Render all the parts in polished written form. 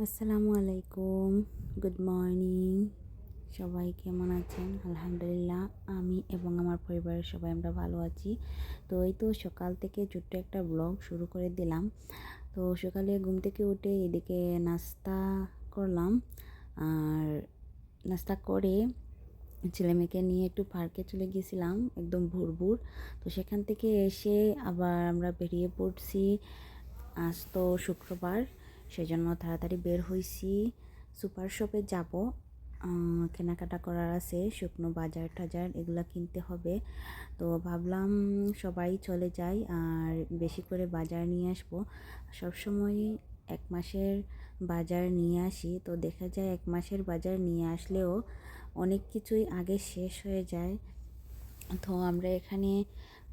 আসসালামু আলাইকুম, good morning. সবাই কেমন আছেন? আলহামদুলিল্লাহ, আমি এবং আমার পরিবারের সবাই আমরা ভালো আছি। তো এই তো সকাল থেকে ছোট্ট একটা ব্লগ শুরু করে দিলাম। তো সকালে ঘুম থেকে উঠে এদিকে নাস্তা করলাম, আর নাস্তা করে ছেলেমেয়েকে নিয়ে একটু পার্কে চলে গিয়েছিলাম একদম ভোর ভোর। তো সেখান থেকে এসে আবার আমরা বেরিয়ে পড়ছি। আজ তো শুক্রবার, সেজন্য তাড়াতাড়ি বের হয়েছি। সুপার শপে যাব, কেনাকাটা করার আছে, শুকনো বাজার টাজার এগুলো কিনতে হবে। তো ভাবলাম সবাই চলে যাই আর বেশি করে বাজার নিয়ে আসবো। সবসময় এক মাসের বাজার নিয়ে আসি, তো দেখা যায় এক মাসের বাজার নিয়ে আসলেও অনেক কিছুই আগে শেষ হয়ে যায়। তো আমরা এখানে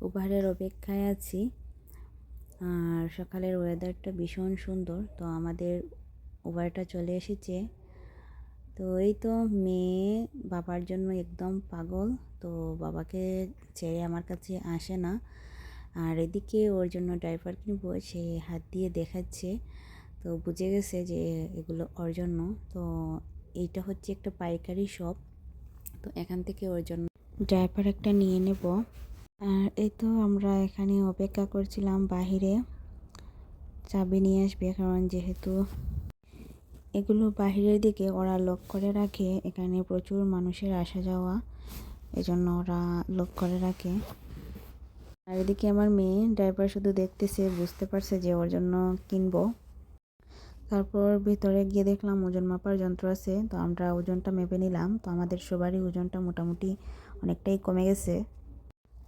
উবারের অপেক্ষায় আছি। আর সকালের ওয়েদারটা ভীষণ সুন্দর, তো আমাদের উবারটা চলে এসেছে। তো এই তো মেয়ে বাবার জন্য একদম পাগল, তো বাবাকে ছেড়ে আমার কাছে আসে না। আর এদিকে ওর জন্য ডাইপার কিনবো, সে হাত দিয়ে দেখাচ্ছে, তো বুঝে গেছে যে এগুলো ওর জন্য। তো এইটা হচ্ছে একটা পাইকারি শপ, তো এখান থেকে ওর জন্য ডাইপার একটা নিয়ে নেব। আর এই তো আমরা এখানে অপেক্ষা করছিলাম বাহিরে, চাবি নিয়ে আসবে, কারণ যেহেতু এগুলো বাহিরের দিকে ওরা লক করে রাখে, এখানে প্রচুর মানুষের আসা যাওয়া, এজন্য ওরা লক করে রাখে। আর এদিকে আমার মেয়ে ড্রাইভার শুধু দেখতেছে, বুঝতে পারছে যে ওর জন্য কিনবো। তারপর ভিতরে গিয়ে দেখলাম ওজন মাপার যন্ত্র আছে, তো আমরা ওজনটা মেপে নিলাম। তো আমাদের সবারই ওজনটা মোটামুটি অনেকটাই কমে গেছে।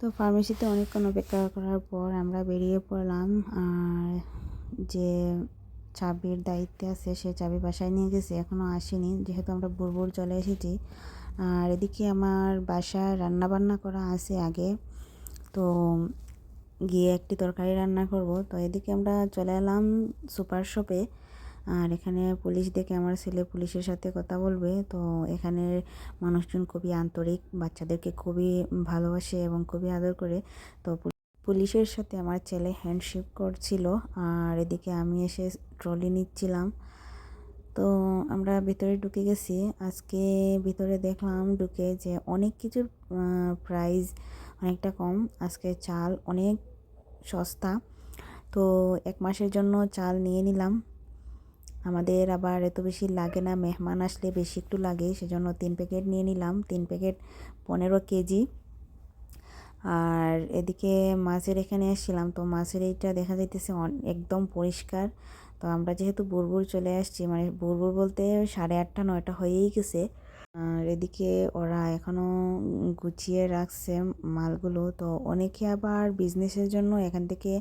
তো ফার্মেসিতে অনেকক্ষণ অপেক্ষা করার পর আমরা বেরিয়ে পড়লাম। আর যে চাবির দায়িত্বে আছে সে চাবি বাসায় নিয়ে গেছে, এখনও আসেনি, যেহেতু আমরা ভোর ভোর চলে এসেছি। আর এদিকে আমার বাসায় রান্না বান্না করা আছে আগে, তো গিয়ে একটি তরকারি রান্না করব। তো এদিকে আমরা চলে এলাম সুপার শপে। আর এখানে পুলিশ দেখে আমার ছেলে পুলিশের সাথে কথা বলবে। তো এখানের মানুষজন খুবই আন্তরিক, বাচ্চাদেরকে খুবই ভালোবাসে এবং খুবই আদর করে। তো পুলিশের সাথে আমার ছেলে হ্যান্ডশেক করছিল, আর এদিকে আমি এসে ট্রলি নিচ্ছিলাম। তো আমরা ভিতরে ঢুকে গেছি। আজকে ভিতরে দেখলাম ঢুকে যে অনেক কিছুর প্রাইস অনেকটা কম। আজকে চাল অনেক সস্তা, তো এক মাসের জন্য চাল নিয়ে নিলাম। আমাদের আবার এত বেশি লাগে না, মেহমান আসলে বেশি একটু লাগে, সেজন্য 3 প্যাকেট নিয়ে নিলাম, 3 প্যাকেট 15 কেজি। আর এদিকে মাছের এখানে এসেছিলাম, তো মাছের এইটা দেখা যাইতেছে একদম পরিষ্কার। তো আমরা যেহেতু ভোর চলে আসছি, মানে ভোর বলতে 8:30 9টা হয়েই গেছে। আর এদিকে ওরা এখনও গুছিয়ে রাখছে মালগুলো। তো অনেকে আবার বিজনেসের জন্য এখান থেকে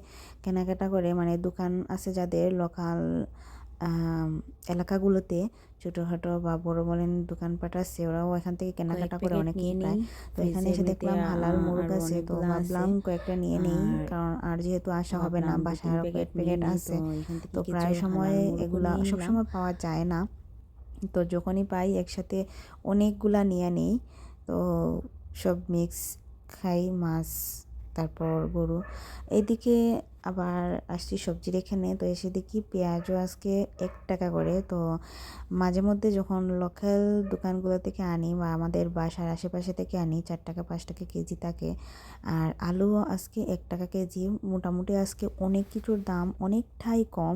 কেনাকাটা করে, মানে দোকান আছে যাদের লোকাল এলাকাগুলোতে, ছোটোখাটো বা বড় বলেন দোকানপাট আছে, ওরাও এখান থেকে কেনাকাটা করে অনেকেই প্রায়। তো এখানে এসে দেখলাম হালাল মুরগ আছে, তো ভাবলাম কয়েকটা নিয়ে নেই, কারণ আর যেহেতু আসা হবে না, বাসায় আরও প্যাকেট প্যাকেট আছে। তো প্রায় সময় এগুলা সবসময় পাওয়া যায় না, তো যখনই পাই একসাথে অনেকগুলা নিয়ে নিই। তো সব মিক্স খাই, মাছ তারপর গরু। এইদিকে আবার আসছি সবজির এখানে, তো এসে দেখি পেঁয়াজও আজকে 1 টাকা করে। তো মাঝে মধ্যে যখন লোকাল দোকানগুলো থেকে আনি বা আমাদের বাসার আশেপাশে থেকে আনি, 4 টাকা 5 টাকা কেজি থাকে। আর আলুও আজকে 1 টাকা কেজি। মোটামুটি আজকে অনেক কিছুর দাম অনেকটাই কম,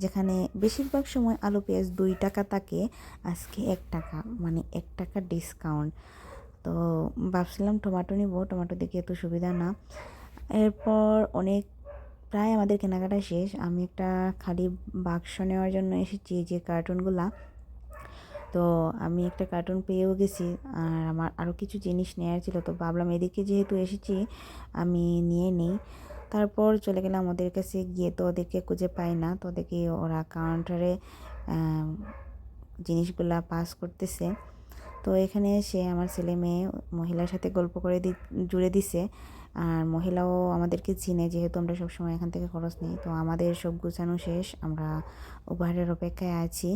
যেখানে বেশিরভাগ সময় আলু পেঁয়াজ 2 টাকা থাকে, আজকে 1 টাকা, মানে 1 টাকা ডিসকাউন্ট। তো ভাবছিলাম টমেটো নিব, টমেটো দেখে এত সুবিধা না। এরপর অনেক প্রায় আমাদের কেনাকাটা শেষ। আমি একটা খালি বাক্স নেওয়ার জন্য এসেছি, যে কার্টুনগুলা। তো আমি একটা কার্টুন পেয়েও গেছি, আর আমার আরও কিছু জিনিস নেওয়ার ছিল, তো ভাবলাম এদিকে যেহেতু এসেছি আমি নিয়ে নিই। তারপর চলে গেলাম ওদের কাছে, গিয়ে তো ওদেরকে খুঁজে পাই না, তো দেখি ওরা কাউন্টারে জিনিসগুলা পাস করতেছে। তো এখানে এসে আমার ছেলে মেয়ে মহিলার সাথে গল্প করে জুড়ে দিছে। আর মহিলাও আমাদেরকে চিনে, যেহেতু আমরা সবসময় এখান থেকে খরচ নিই। তো আমাদের সব গুছানো শেষ, আমরা উবারের অপেক্ষায় আছি।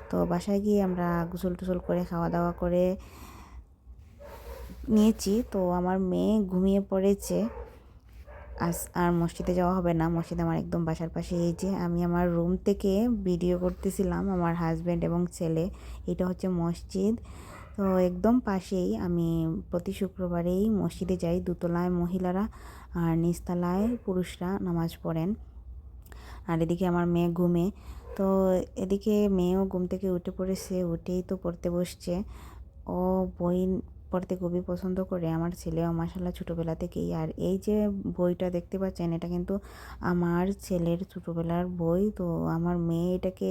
তো বাসায় গিয়ে আমরা গোসল টোসল করে খাওয়া দাওয়া করে নিয়েছি। তো আমার মেয়ে ঘুমিয়ে পড়েছে, আর মসজিদে যাওয়া হবে না। মসজিদ আমার একদম বাসার পাশে। এই যে আমি আমার রুম থেকে ভিডিও করতেছিলাম, আমার হাজব্যান্ড এবং ছেলে। এটা হচ্ছে মসজিদ, তো একদম পাশেই। আমি প্রতি শুক্রবারেই মসজিদে যাই। দোতলায় মহিলারা আর নিচতলায় পুরুষরা নামাজ পড়েন। আর এদিকে আমার মেয়ে ঘুমে, তো এদিকে মেয়েও ঘুম থেকে উঠে পড়েছে, উঠেই তো পড়তে বসছে। ও বই পড়তে খুবই পছন্দ করে, আমার ছেলেও মাশাআল্লাহ ছোটোবেলা থেকেই। আর এই যে বইটা দেখতে পাচ্ছেন, এটা কিন্তু আমার ছেলের ছোটোবেলার বই। তো আমার মেয়ে এটাকে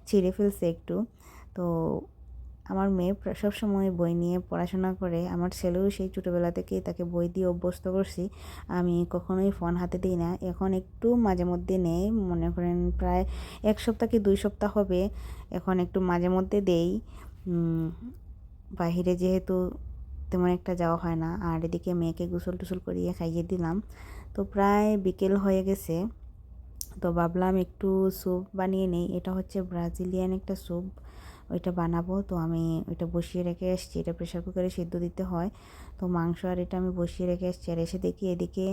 ছিঁড়ে ফেলছে একটু। তো আমার মেয়ে সবসময় বই নিয়ে পড়াশোনা করে। আমার ছেলেও সেই ছোটোবেলা থেকেই তাকে বই দিয়ে অভ্যস্ত করছি। আমি কখনোই ফোন হাতে দিই না। এখন একটু মাঝে মধ্যে নেই, মনে করেন প্রায় 1 সপ্তাহ কি 2 সপ্তাহ হবে এখন একটু মাঝে মধ্যে দেই। বাহিরে যেহেতু তেমন একটা যাওয়া হয় না। আর এদিকে মেয়েকে গোসল টোসল করিয়ে খাইয়ে দিলাম। তো প্রায় বিকেল হয়ে গেছে, তো ভাবলাম একটু স্যুপ বানিয়ে নেই। এটা হচ্ছে ব্রাজিলিয়ান একটা স্যুপ, ওইটা বানাবো। তো আমি ওইটা বসিয়ে রেখে এসেছি। এটা প্রেশার কুকারে সিদ্ধ দিতে হয়। তো মাংস আর এটা আমি বসিয়ে রেখে এসেছি। আর এসে দেখি এদিকে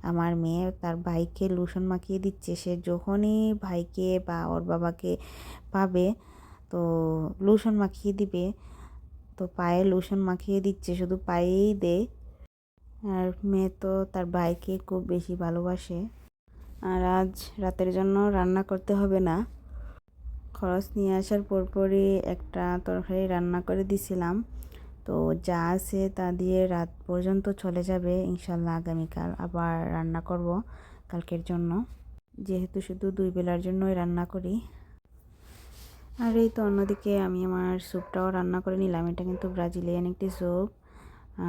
আমার মেয়ে তার ভাইকে লোশন মাখিয়ে দিচ্ছে। সে যখনই ভাইকে বা ওর বাবাকে পাবে তো লোশন মাখিয়ে দিবে। তো পায়ে লোশন মাখিয়ে দিচ্ছে, শুধু পায়েই দেয়। আর মেয়ে তো তার ভাইকে খুব বেশি ভালোবাসে। আর আজ রাতের জন্য রান্না করতে হবে না। খরচ নিয়ে আসার পরপরই একটা তরকারি রান্না করে দিছিলাম। তো যা আছে তা দিয়ে রাত পর্যন্ত চলে যাবে ইনশাল্লাহ। আগামীকাল আবার রান্না করব কালকের জন্য, যেহেতু শুধু 2 বেলার জন্যই রান্না করি। আর এই তো অন্যদিকে আমি আমার স্যুপটাও রান্না করে নিলাম। এটা কিন্তু ব্রাজিলিয়ান একটি স্যুপ,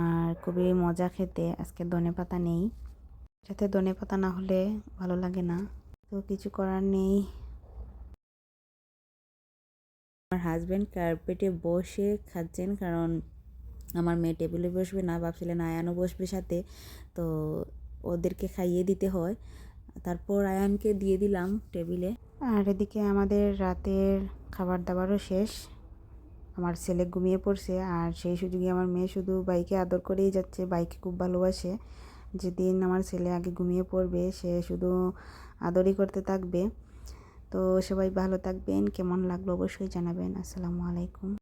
আর খুবই মজা খেতে। আজকে ধনেপাতা নেই, সাথে ধনেপাতা না হলে ভালো লাগে না, তো কিছু করার নেই। আমার হাজব্যান্ড কার্পেটে বসে খাচ্ছেন, কারণ আমার মেয়ে টেবিলে বসবে না, ভাবছিলেন আয়ানও বসবে সাথে। তো ওদেরকে খাইয়ে দিতে হয়, তারপর আয়ানকে দিয়ে দিলাম টেবিলে। আর এদিকে আমাদের রাতের খাবার দাবারও শেষ। আমার ছেলে ঘুমিয়ে পড়ছে, আর সেই সুযোগে আমার মেয়ে শুধু বাইকে আদর করেই যাচ্ছে। বাইকে খুব ভালোবাসে। যেদিন আমার ছেলে আগে ঘুমিয়ে পড়বে সে শুধু আদরই করতে থাকবে। তো সবাই ভালো থাকবেন, কেমন লাগলো অবশ্যই জানাবেন। আসসালামু আলাইকুম।